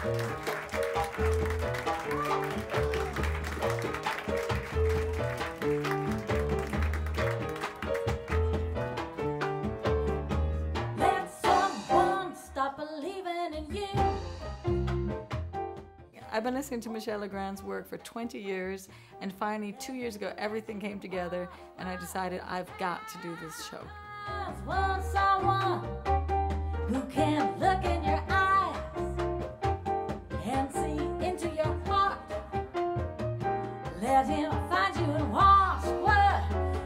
Let someone stop believing in you. I've been listening to Michel Legrand's work for 20 years, and finally 2 years ago everything came together and I decided I've got to do this show. Want someone who can look in your eyes and see into your heart. Let him find you and wash what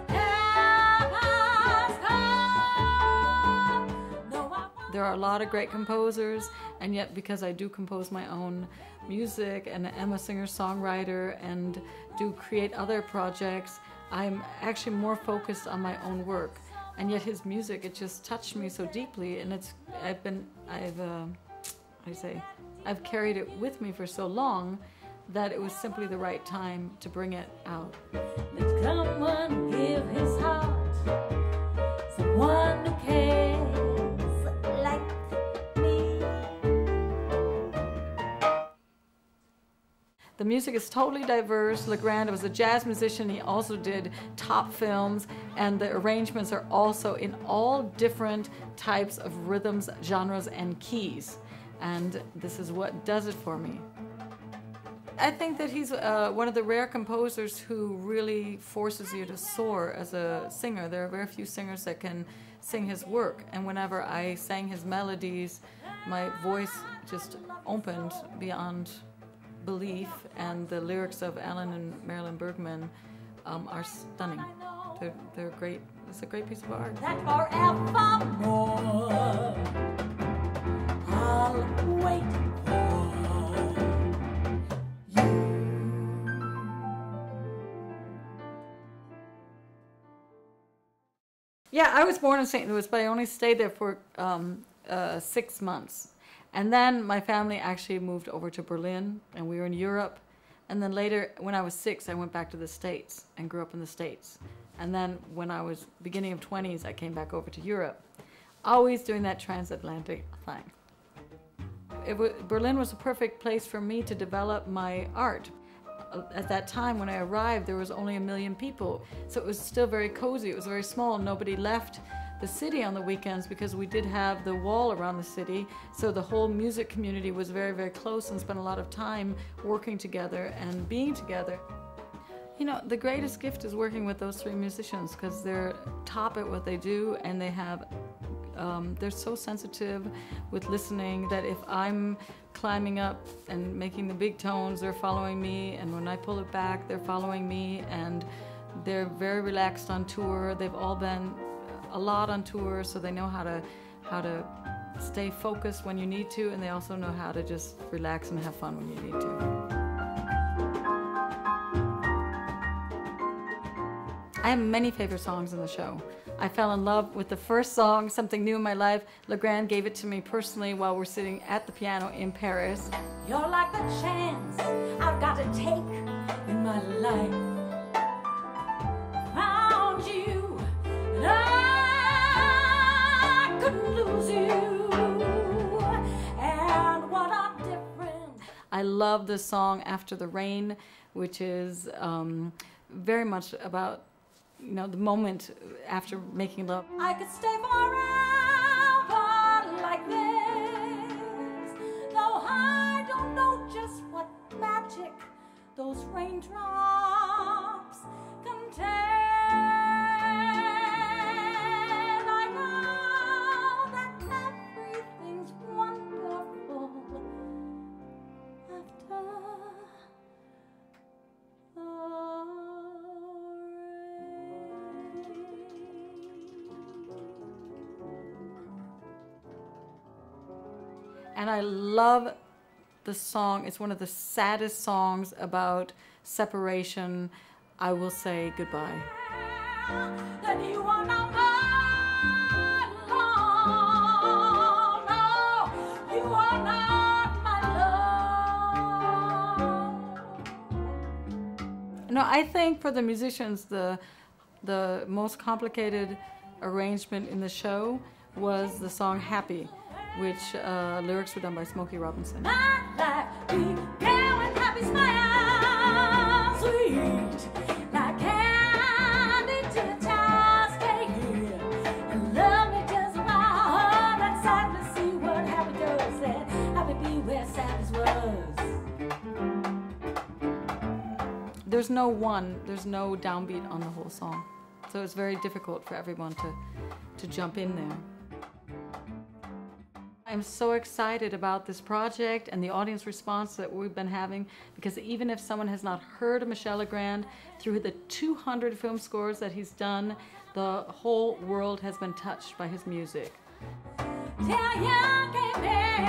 has come. No, There are a lot of great composers, and yet because I do compose my own music and am a singer-songwriter and do create other projects, I'm actually more focused on my own work. And yet his music, it just touched me so deeply, and I've carried it with me for so long that it was simply the right time to bring it out. let someone give his heart, someone who cares like me. The music is totally diverse. Legrand was a jazz musician. He also did top films, and the arrangements are also in all different types of rhythms, genres, and keys. And this is what does it for me. I think that he's one of the rare composers who really forces you to soar as a singer. There are very few singers that can sing his work, and whenever I sang his melodies, my voice just opened beyond belief, and the lyrics of Alan and Marilyn Bergman are stunning. They're great. It's a great piece of art. That forevermore I'll wait for you. Yeah, I was born in St. Louis, but I only stayed there for 6 months. And then my family actually moved over to Berlin, and we were in Europe. And then later, when I was 6, I went back to the States and grew up in the States. And then when I was beginning of 20s, I came back over to Europe, always doing that transatlantic thing. Berlin was a perfect place for me to develop my art. At that time, when I arrived, there was only 1 million people. So it was still very cozy. It was very small. Nobody left the city on the weekends because we did have the wall around the city. So the whole music community was very, very close and spent a lot of time working together and being together. You know, the greatest gift is working with those 3 musicians because they're top at what they do, and they have they're so sensitive with listening that if I'm climbing up and making the big tones, they're following me, and when I pull it back, they're following me, and they're very relaxed on tour. They've all been a lot on tour, so they know how to stay focused when you need to, and they also know how to just relax and have fun when you need to. I have many favorite songs in the show. I fell in love with the first song, Something New in My Life. Legrand gave it to me personally while we're sitting at the piano in Paris. You're like the chance I've got to take in my life. Found you, and I couldn't lose you. And what a difference. I love the song After the Rain, which is very much about, you know, the moment after making love. I could stay forever like this, though I don't know just what magic those raindrops contain. I know that everything's wonderful after the And I love the song. It's one of the saddest songs about separation. I Will Say Goodbye. That you are not alone. No, you are not my love. No, I think for the musicians, the most complicated arrangement in the show was the song Happy, which lyrics were done by Smokey Robinson. My life be there with happy smiles, sweet like candy to a child. Stay here and love me just a while. That's sad to see what happy does. That happy be where sadness was. There's no downbeat on the whole song. So it's very difficult for everyone to jump in there. I'm so excited about this project and the audience response that we've been having, because even if someone has not heard of Michel Legrand, through the 200 film scores that he's done, the whole world has been touched by his music. Tell young gay man